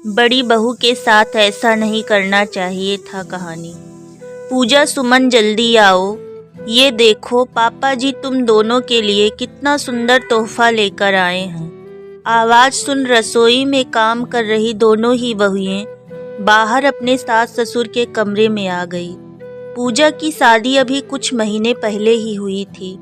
बड़ी बहू के साथ ऐसा नहीं करना चाहिए था। कहानी। पूजा, सुमन जल्दी आओ। ये देखो पापा जी तुम दोनों के लिए कितना सुंदर तोहफा लेकर आए हैं। आवाज़ सुन रसोई में काम कर रही दोनों ही बहुएं बाहर अपने सास ससुर के कमरे में आ गई। पूजा की शादी अभी कुछ महीने पहले ही हुई थी,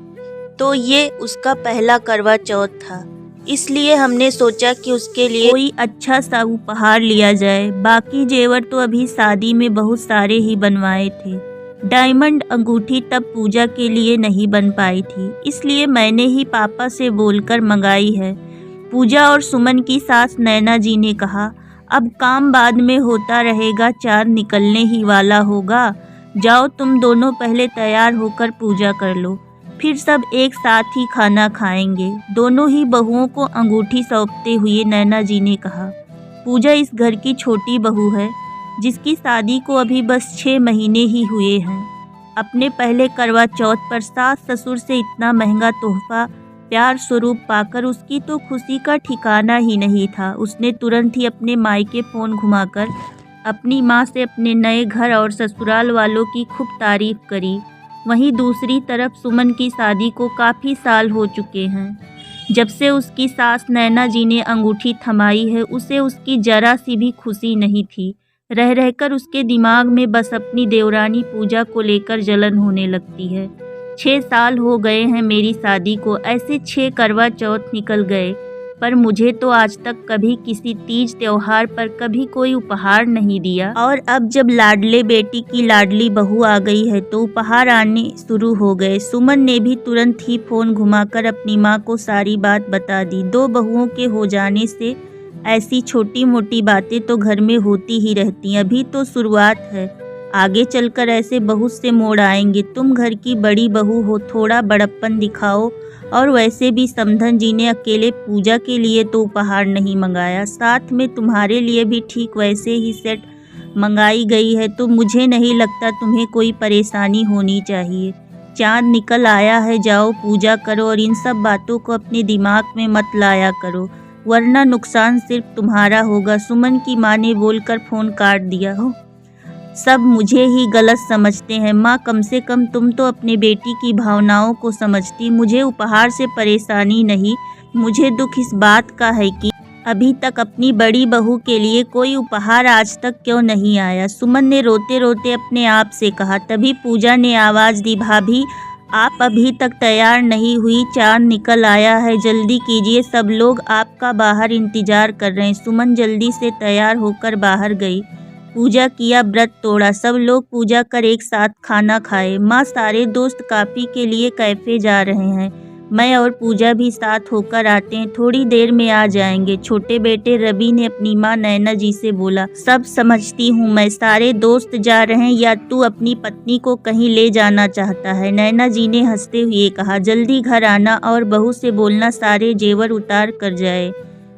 तो ये उसका पहला करवा चौथ था। इसलिए हमने सोचा कि उसके लिए कोई अच्छा सा उपहार लिया जाए। बाकी जेवर तो अभी शादी में बहुत सारे ही बनवाए थे। डायमंड अंगूठी तब पूजा के लिए नहीं बन पाई थी, इसलिए मैंने ही पापा से बोलकर मंगाई है। पूजा और सुमन की सास नैना जी ने कहा, अब काम बाद में होता रहेगा, चाँद निकलने ही वाला होगा। जाओ तुम दोनों पहले तैयार होकर पूजा कर लो, फिर सब एक साथ ही खाना खाएंगे। दोनों ही बहुओं को अंगूठी सौंपते हुए नैना जी ने कहा, पूजा इस घर की छोटी बहू है, जिसकी शादी को अभी बस 6 महीने ही हुए हैं। अपने पहले करवा चौथ पर सास ससुर से इतना महंगा तोहफा प्यार स्वरूप पाकर उसकी तो खुशी का ठिकाना ही नहीं था। उसने तुरंत ही अपने मायके फ़ोन घुमाकर अपनी माँ से अपने नए घर और ससुराल वालों की खूब तारीफ करी। वहीं दूसरी तरफ सुमन की शादी को काफ़ी साल हो चुके हैं। जब से उसकी सास नैना जी ने अंगूठी थमाई है, उसे उसकी जरा सी भी खुशी नहीं थी। रह रहकर उसके दिमाग में बस अपनी देवरानी पूजा को लेकर जलन होने लगती है। 6 साल हो गए हैं मेरी शादी को, ऐसे 6 करवा चौथ निकल गए, पर मुझे तो आज तक कभी किसी तीज त्योहार पर कभी कोई उपहार नहीं दिया। और अब जब लाडले बेटी की लाडली बहू आ गई है तो उपहार आने शुरू हो गए। सुमन ने भी तुरंत ही फ़ोन घुमाकर अपनी माँ को सारी बात बता दी। 2 बहुओं के हो जाने से ऐसी छोटी मोटी बातें तो घर में होती ही रहती हैं। अभी तो शुरुआत है, आगे चलकर ऐसे बहुत से मोड़ आएंगे। तुम घर की बड़ी बहू हो, थोड़ा बड़प्पन दिखाओ। और वैसे भी समधन जी ने अकेले पूजा के लिए तो उपहार नहीं मंगाया, साथ में तुम्हारे लिए भी ठीक वैसे ही सेट मंगाई गई है, तो मुझे नहीं लगता तुम्हें कोई परेशानी होनी चाहिए। चाँद निकल आया है, जाओ पूजा करो और इन सब बातों को अपने दिमाग में मत लाया करो, वरना नुकसान सिर्फ तुम्हारा होगा। सुमन की माँ ने बोलकर फ़ोन काट दिया। हो सब मुझे ही गलत समझते हैं माँ, कम से कम तुम तो अपने बेटी की भावनाओं को समझती। मुझे उपहार से परेशानी नहीं, मुझे दुख इस बात का है कि अभी तक अपनी बड़ी बहू के लिए कोई उपहार आज तक क्यों नहीं आया। सुमन ने रोते रोते अपने आप से कहा। तभी पूजा ने आवाज़ दी, भाभी आप अभी तक तैयार नहीं हुई, चाँद निकल आया है, जल्दी कीजिए, सब लोग आपका बाहर इंतज़ार कर रहे हैं। सुमन जल्दी से तैयार होकर बाहर गई। पूजा किया, व्रत तोड़ा, सब लोग पूजा कर एक साथ खाना खाए। माँ सारे दोस्त काफ़ी के लिए कैफ़े जा रहे हैं, मैं और पूजा भी साथ होकर आते हैं, थोड़ी देर में आ जाएंगे। छोटे बेटे रवि ने अपनी माँ नैना जी से बोला, सब समझती हूँ मैं, सारे दोस्त जा रहे हैं या तू अपनी पत्नी को कहीं ले जाना चाहता है। नैना जी ने हंसते हुए कहा, जल्दी घर आना और बहू से बोलना सारे जेवर उतार कर जाए,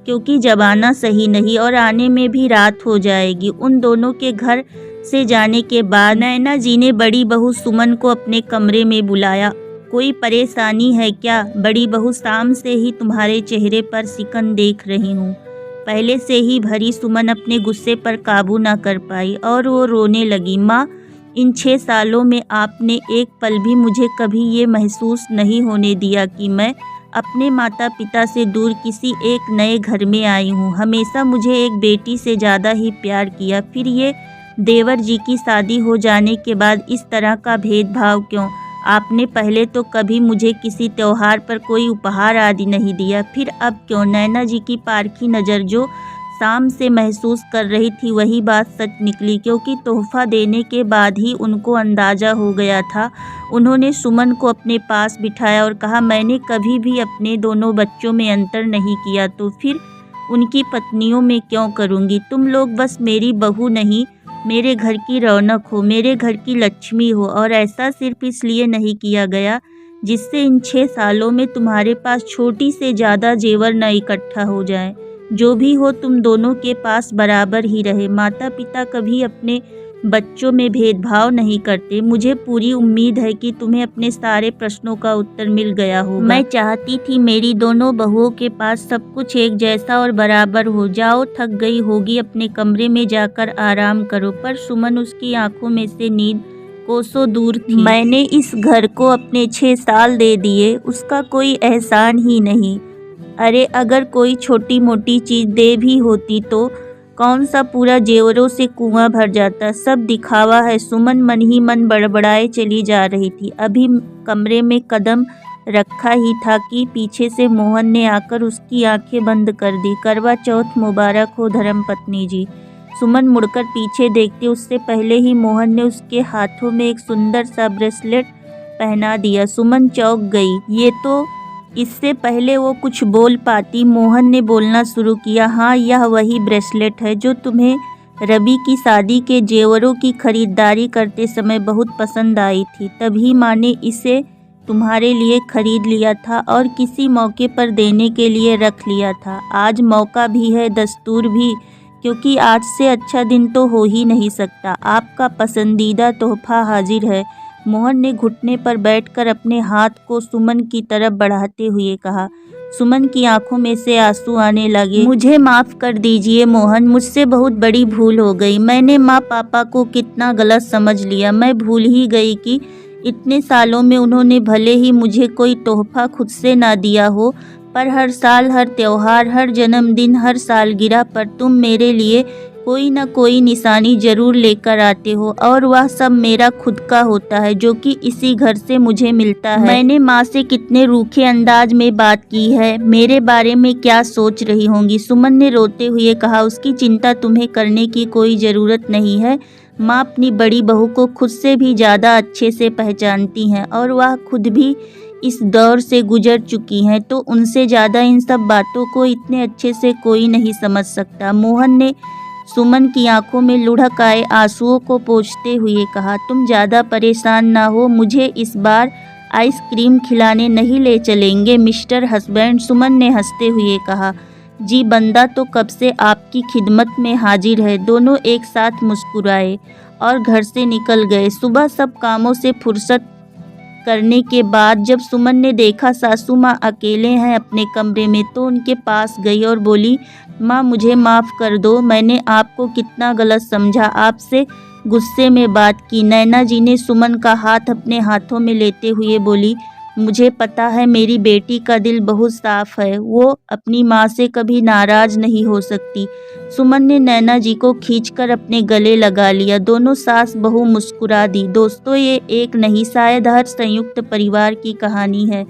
क्योंकि जब आना सही नहीं और आने में भी रात हो जाएगी। उन दोनों के घर से जाने के बाद नैना जी ने बड़ी बहू सुमन को अपने कमरे में बुलाया। कोई परेशानी है क्या? बड़ी बहू, शाम से ही तुम्हारे चेहरे पर सिकन देख रही हूँ। पहले से ही भरी सुमन अपने गुस्से पर काबू ना कर पाई और वो रोने लगी। माँ, इन 6 सालों में आपने एक पल भी मुझे कभी ये महसूस नहीं होने दिया कि मैं अपने माता पिता से दूर किसी एक नए घर में आई हूँ। हमेशा मुझे एक बेटी से ज़्यादा ही प्यार किया, फिर ये देवर जी की शादी हो जाने के बाद इस तरह का भेदभाव क्यों? आपने पहले तो कभी मुझे किसी त्योहार पर कोई उपहार आदि नहीं दिया, फिर अब क्यों? नैना जी की पारखी नज़र जो शाम से महसूस कर रही थी वही बात सच निकली, क्योंकि तोहफा देने के बाद ही उनको अंदाज़ा हो गया था। उन्होंने सुमन को अपने पास बिठाया और कहा, मैंने कभी भी अपने दोनों बच्चों में अंतर नहीं किया, तो फिर उनकी पत्नियों में क्यों करूँगी? तुम लोग बस मेरी बहू नहीं, मेरे घर की रौनक हो, मेरे घर की लक्ष्मी हो। और ऐसा सिर्फ इसलिए नहीं किया गया जिससे इन 6 सालों में तुम्हारे पास छोटी से ज़्यादा जेवर न इकट्ठा हो जाए। जो भी हो तुम दोनों के पास बराबर ही रहे। माता पिता कभी अपने बच्चों में भेदभाव नहीं करते। मुझे पूरी उम्मीद है कि तुम्हें अपने सारे प्रश्नों का उत्तर मिल गया होगा। मैं चाहती थी मेरी दोनों बहुओं के पास सब कुछ एक जैसा और बराबर हो। जाओ, थक गई होगी, अपने कमरे में जाकर आराम करो। पर सुमन, उसकी आंखों में से नींद कोसों दूर थी। मैंने इस घर को अपने 6 साल दे दिए, उसका कोई एहसान ही नहीं। अरे अगर कोई छोटी मोटी चीज़ दे भी होती तो कौन सा पूरा जेवरों से कुआं भर जाता। सब दिखावा है। सुमन मन ही मन बड़बड़ाए चली जा रही थी। अभी कमरे में कदम रखा ही था कि पीछे से मोहन ने आकर उसकी आंखें बंद कर दी। करवा चौथ मुबारक हो धर्मपत्नी जी। सुमन मुड़कर पीछे देखती उससे पहले ही मोहन ने उसके हाथों में एक सुंदर सा ब्रेसलेट पहना दिया। सुमन चौंक गई। ये तो इससे पहले वो कुछ बोल पाती, मोहन ने बोलना शुरू किया। हाँ, यह वही ब्रेसलेट है जो तुम्हें रवि की शादी के जेवरों की खरीदारी करते समय बहुत पसंद आई थी। तभी माँ ने इसे तुम्हारे लिए खरीद लिया था और किसी मौके पर देने के लिए रख लिया था। आज मौका भी है, दस्तूर भी, क्योंकि आज से अच्छा दिन तो हो ही नहीं सकता। आपका पसंदीदा तोहफा हाजिर है। मोहन ने घुटने पर बैठकर अपने हाथ को सुमन की तरफ बढ़ाते हुए कहा। सुमन की आंखों में से आंसू आने लगे। मुझे माफ़ कर दीजिए मोहन, मुझसे बहुत बड़ी भूल हो गई। मैंने माँ पापा को कितना गलत समझ लिया। मैं भूल ही गई कि इतने सालों में उन्होंने भले ही मुझे कोई तोहफा खुद से ना दिया हो, पर हर साल, हर त्योहार, हर जन्मदिन, हर सालगिरह पर तुम मेरे लिए कोई न कोई निशानी जरूर लेकर आते हो, और वह सब मेरा खुद का होता है जो कि इसी घर से मुझे मिलता है। मैंने माँ से कितने रूखे अंदाज में बात की है, मेरे बारे में क्या सोच रही होंगी। सुमन ने रोते हुए कहा। उसकी चिंता तुम्हें करने की कोई ज़रूरत नहीं है। माँ अपनी बड़ी बहू को खुद से भी ज़्यादा अच्छे से पहचानती हैं और वह खुद भी इस दौर से गुजर चुकी हैं, तो उनसे ज़्यादा इन सब बातों को इतने अच्छे से कोई नहीं समझ सकता। मोहन ने सुमन की आंखों में लुढ़क आए आंसुओं को पोंछते हुए कहा। तुम ज़्यादा परेशान ना हो, मुझे इस बार आइसक्रीम खिलाने नहीं ले चलेंगे मिस्टर हस्बैंड, सुमन ने हंसते हुए कहा। जी, बंदा तो कब से आपकी खिदमत में हाजिर है। दोनों एक साथ मुस्कुराए और घर से निकल गए। सुबह सब कामों से फुर्सत करने के बाद जब सुमन ने देखा सासू माँ अकेले हैं अपने कमरे में, तो उनके पास गई और बोली, माँ मुझे माफ़ कर दो, मैंने आपको कितना गलत समझा, आपसे गुस्से में बात की। नैना जी ने सुमन का हाथ अपने हाथों में लेते हुए बोली, मुझे पता है मेरी बेटी का दिल बहुत साफ है, वो अपनी माँ से कभी नाराज़ नहीं हो सकती। सुमन ने नैना जी को खींचकर अपने गले लगा लिया। दोनों सास बहू मुस्कुरा दी। दोस्तों, ये एक नहीं, शायद हर संयुक्त परिवार की कहानी है।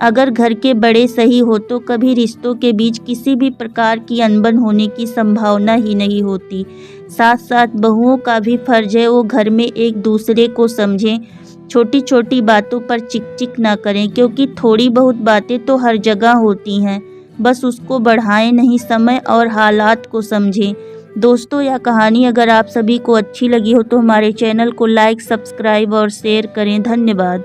अगर घर के बड़े सही हो तो कभी रिश्तों के बीच किसी भी प्रकार की अनबन होने की संभावना ही नहीं होती। साथ साथ बहुओं का भी फर्ज है वो घर में एक दूसरे को समझें, छोटी छोटी बातों पर चिक ना करें, क्योंकि थोड़ी बहुत बातें तो हर जगह होती हैं, बस उसको बढ़ाएं नहीं, समय और हालात को समझें। दोस्तों, यह कहानी अगर आप सभी को अच्छी लगी हो तो हमारे चैनल को लाइक, सब्सक्राइब और शेयर करें। धन्यवाद।